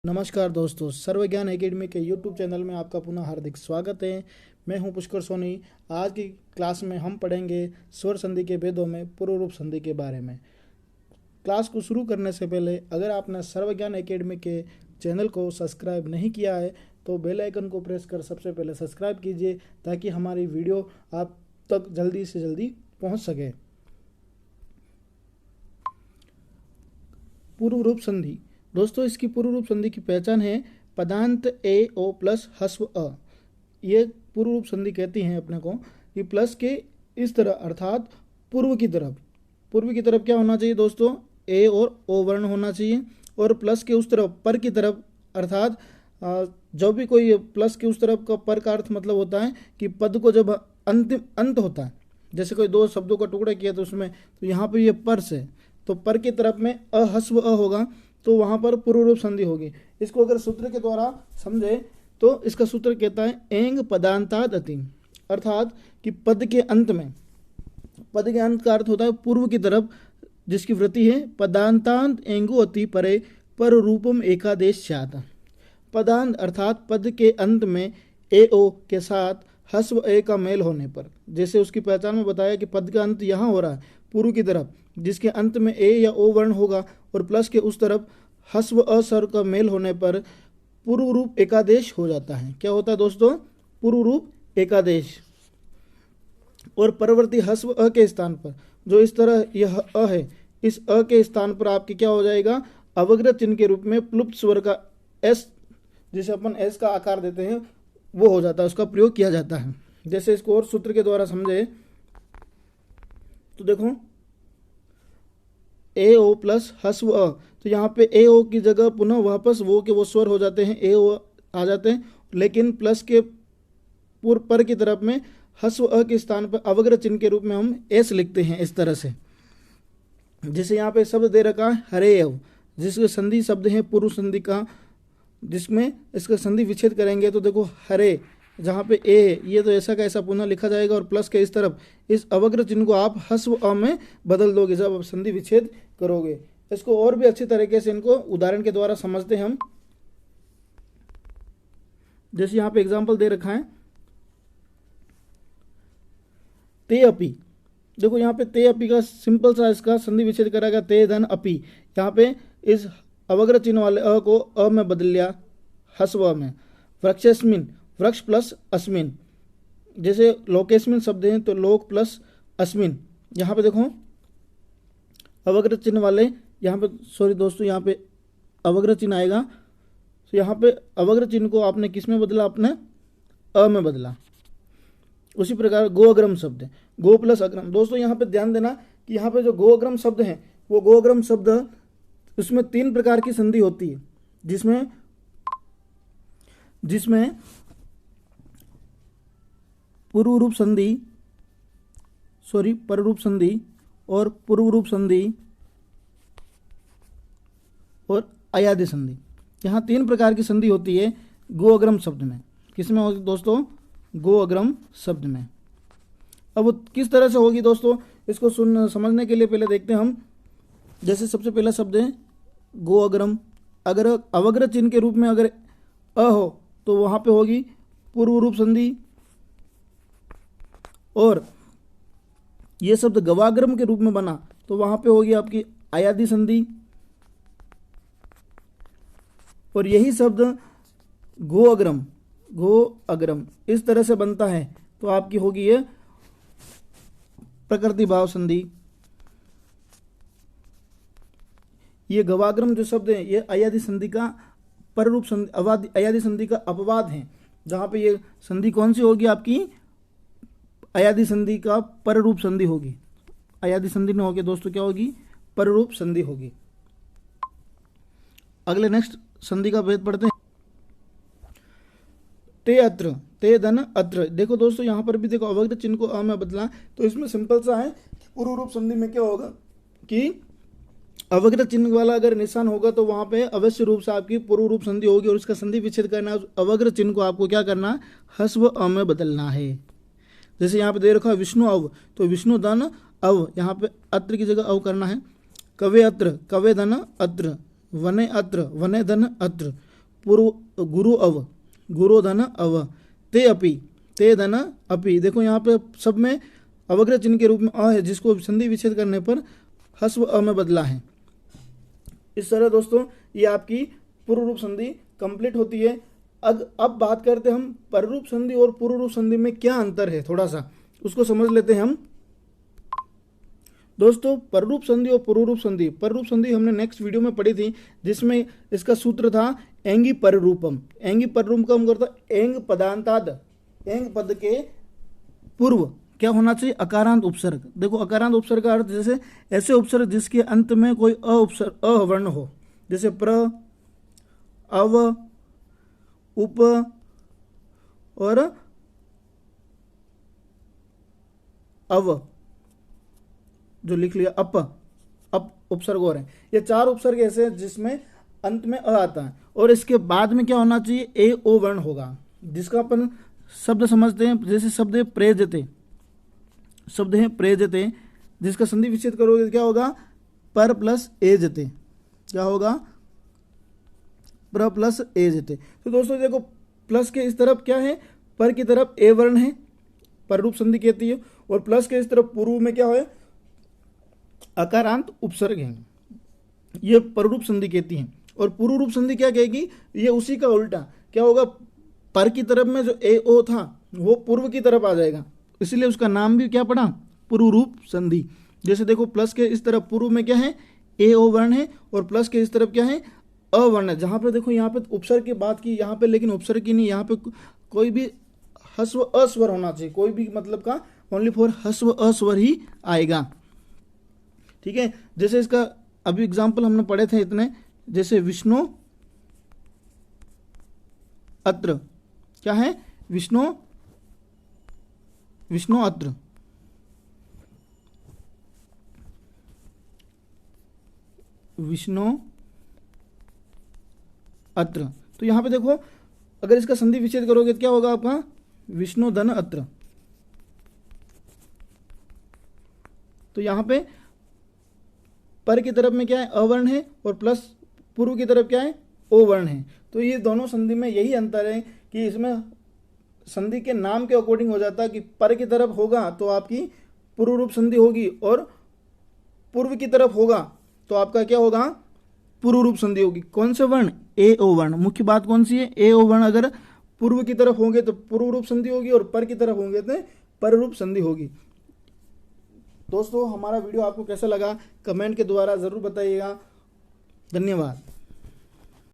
नमस्कार दोस्तों, सर्वज्ञान एकेडमी के यूट्यूब चैनल में आपका पुनः हार्दिक स्वागत है। मैं हूं पुष्कर सोनी। आज की क्लास में हम पढ़ेंगे स्वर संधि के भेदों में पूर्व रूप संधि के बारे में। क्लास को शुरू करने से पहले अगर आपने सर्वज्ञान एकेडमी के चैनल को सब्सक्राइब नहीं किया है तो बेल आइकन को प्रेस कर सबसे पहले सब्सक्राइब कीजिए ताकि हमारी वीडियो आप तक जल्दी से जल्दी पहुँच सके। पूर्व रूप संधि दोस्तों, इसकी पूर्व रूप संधि की पहचान है पदांत ए ओ प्लस ह्रस्व अ। ये पूर्व रूप संधि कहती हैं अपने को कि प्लस के इस तरह अर्थात पूर्व की तरफ क्या होना चाहिए दोस्तों, ए और ओ वर्ण होना चाहिए, और प्लस के उस तरफ पर की तरफ अर्थात जब भी कोई प्लस के उस तरफ का पर का अर्थ मतलब होता है कि पद को जब अंतिम अंत होता है, जैसे कोई दो शब्दों का टुकड़ा किया तो उसमें तो यहाँ पे ये पर से तो पर की तरफ में अह्स्व अ होगा तो वहाँ पर पूर्व रूप संधि होगी। इसको अगर सूत्र के द्वारा समझे तो इसका सूत्र कहता है एंग पदांताद अति, अर्थात कि पद के अंत का अर्थ होता है पूर्व की तरफ जिसकी वृत्ति है। पदांतांत एंगो अति परे पर रूपम एकादेश स्यात्। पदांत अर्थात पद के अंत में ए ओ के साथ ह्रस्व ए का मेल होने पर, जैसे उसकी पहचान में बताया कि पद का अंत यहाँ हो रहा है पूर्व की तरफ, जिसके अंत में ए या ओ वर्ण होगा और प्लस के उस तरफ ह्रस्व अ स्वर का मेल होने पर पूर्व रूप एकादेश हो जाता है। क्या होता है दोस्तों, पूर्व रूप एकादेश। और परवर्ती ह्रस्व अ के स्थान पर जो इस तरह यह अ है, इस अ के स्थान पर आपके क्या हो जाएगा, अवग्र चिन्ह के रूप में प्लुप्त स्वर का एस, जिसे अपन एस का आकार देते हैं, वो हो जाता है, उसका प्रयोग किया जाता है। जैसे इसको और सूत्र के द्वारा समझे तो देखो ए ओ प्लस ह्रस्व अ, तो यहाँ पे ए ओ की जगह पुनः वापस वो के वो स्वर हो जाते हैं, ए ओ आ जाते हैं, लेकिन प्लस के पूर्व पर की तरफ में ह्रस्व अ के स्थान पर अवग्र चिन्ह के रूप में हम एस लिखते हैं इस तरह से। जैसे यहाँ पे शब्द दे रखा है हरे अव, जिसके संधि शब्द है पूर्व संधि का, जिसमें इसका संधि विच्छेद करेंगे तो देखो हरे, जहाँ पे ए है ये तो ऐसा का ऐसा पुनः लिखा जाएगा और प्लस के इस तरफ इस अवग्र चिन्ह को आप ह्रस्व अ में बदल दोगे जब आप संधि विच्छेद करोगे। इसको और भी अच्छी तरीके से इनको उदाहरण के द्वारा समझते हैं हम। जैसे यहाँ पे एग्जाम्पल दे रखा है ते अपी, देखो यहाँ पे ते अपी का सिंपल सा इसका संधि विच्छेद करेगा ते धन अपी, यहाँ पे इस अवग्र चिन्ह वाले अ को अ में बदल लिया ह्रस्व अ में। वृक्षस्मिन, वृक्ष प्लस अस्मिन, जैसे लोकेस्मिन शब्द हैं तो लोक प्लस अस्मिन, यहाँ पे देखो अवग्र चिन्ह वाले, यहाँ पे सॉरी दोस्तों यहाँ पे अवग्र चिन्ह आएगा, तो यहाँ पे अवग्र चिन्ह को आपने किस में बदला, आपने अ में बदला। उसी प्रकार गो अग्रम शब्द है, गो प्लस अग्रम। दोस्तों यहाँ पे ध्यान देना कि यहाँ पे जो गो अग्रम शब्द है वो गो अग्रम शब्द, उसमें 3 प्रकार की संधि होती है, जिसमें पूर्व रूप संधि, पर रूप संधि और पूर्व रूप संधि और अयादि संधि। यहाँ 3 प्रकार की संधि होती है गो अग्रम शब्द में। किसमें होगी दोस्तों, गो अग्रम शब्द में। अब वो किस तरह से होगी दोस्तों, इसको समझने के लिए पहले देखते हैं हम। जैसे सबसे पहला शब्द है गो अग्रम, अगर अवग्र चिन्ह के रूप में अगर अ हो तो वहाँ पे होगी पूर्व रूप संधि, और ये शब्द गवाग्रम के रूप में बना तो वहाँ पे होगी आपकी अयादि संधि, और यही शब्द गो अग्रम इस तरह से बनता है तो आपकी होगी ये प्रकृति भाव संधि। ये गवाग्रम जो शब्द है ये अयादि संधि का पररूप संधि, अयादि संधि का अपवाद है, जहाँ पे ये संधि कौन सी होगी, आपकी अयादि संधि का पररूप संधि होगी। अयादि संधि न होगी दोस्तों, क्या होगी, पररूप संधि होगी। अगले नेक्स्ट संधि का भेद पढ़ते हैं। ते अत्र, ते धन अत्र, देखो दोस्तों यहाँ पर भी देखो अवग्र चिन्ह को अ में बदला, तो इसमें सिंपल सा है पूर्व रूप संधि में क्या होगा कि अवग्र चिन्ह वाला अगर निशान होगा तो वहाँ पे अवश्य रूप से आपकी पूर्व रूप संधि होगी, और उसका संधि विच्छेद करना है, अवग्र चिन्ह को आपको क्या करना है, ह्रस्व अ में बदलना है। जैसे यहाँ पे दे रखा है विष्णु अव, तो विष्णु धन अव, यहाँ पे अत्र की जगह अव करना है। कवे अत्र, कवे धन अत्र, वने अत्र, वने धन अत्र, पूर्व गुरु अव, गुरो धन अव, ते अपि, ते धन अपि। देखो यहाँ पे सब में अवग्रह चिन्ह के रूप में अ है, जिसको संधि विच्छेद करने पर हस्व अ में बदला है। इस तरह दोस्तों ये आपकी पूर्व रूप संधि कंप्लीट होती है। अब बात करते हैं हम पररूप संधि और पूर्व रूप संधि में क्या अंतर है, थोड़ा सा उसको समझ लेते हैं हम। दोस्तों पररूप संधि और पूर्व रूप संधि, पररूप संधि हमने नेक्स्ट वीडियो में पढ़ी थी, जिसमें इसका सूत्र था एंगी पररूपम। एंगी पररूपम करता एंग पदांताद, एंग पद के पूर्व क्या होना चाहिए, अकारांत उपसर्ग। देखो अकारांत उपसर्ग का अर्थ जैसे ऐसे उपसर्ग जिसके अंत में कोई अवर्ण हो, जैसे प्र, अव, उप और अव, जो लिख लिया अप उपसर्ग हो रहे हैं। ये चार उपसर्ग ऐसे हैं जिसमें अंत में अ आता है, और इसके बाद में क्या होना चाहिए, ए ओ वर्ण होगा, जिसका अपन शब्द समझते हैं। जैसे शब्द है प्रेजते, शब्द है प्रेजते, जिसका संधि विच्छेद करोगे क्या होगा, पर प्लस एजते, क्या होगा, पर प्लस एजते। तो दोस्तों देखो प्लस के इस तरफ क्या है, पर की तरफ ए वर्ण है, पररूप संधि कहती है, और प्लस के इस तरफ पूर्व में क्या है, अकारांत उपसर्ग है, ये पररूप संधि कहती है। और पूर्व रूप संधि क्या कहेगी, ये उसी का उल्टा क्या होगा, पर की तरफ में जो ए ओ था वो पूर्व की तरफ आ जाएगा, इसलिए उसका नाम भी क्या पड़ा, पूर्व रूप संधि। जैसे देखो प्लस के इस तरफ पूर्व में क्या है, ए ओ वर्ण है, और प्लस के इस तरफ क्या है, अ वर्ण है। जहां पे देखो यहाँ पे उपसर्ग की बात की, यहाँ पे लेकिन उपसर्ग की नहीं, यहाँ पे कोई भी हस्व अस्वर होना चाहिए, कोई भी मतलब का ओनली फॉर हस्व अस्वर ही आएगा, ठीक है। जैसे इसका अभी एग्जाम्पल हमने पढ़े थे इतने, जैसे विष्णु अत्र, क्या है, विष्णु अत्र, विष्णु अत्र। तो यहां पे देखो अगर इसका संधि विच्छेद करोगे तो क्या होगा आपका, विष्णु धन अत्र। तो यहां पे पर की तरफ में क्या है, अवर्ण है, और प्लस पूर्व की तरफ क्या है, ओ वर्ण है। तो ये दोनों संधि में यही अंतर है कि इसमें संधि के नाम के अकॉर्डिंग हो जाता है कि पर की तरफ होगा तो आपकी पूर्व रूप संधि होगी, और पूर्व की तरफ होगा तो आपका क्या होगा, पूर्व रूप संधि होगी। कौन से वर्ण, ए ओ वर्ण। मुख्य बात कौन सी है, ए ओ वर्ण अगर पूर्व की तरफ होंगे तो पूर्व रूप संधि होगी, और पर की तरफ होंगे तो पर रूप संधि होगी। दोस्तों हमारा वीडियो आपको कैसा लगा कमेंट के द्वारा ज़रूर बताइएगा। धन्यवाद।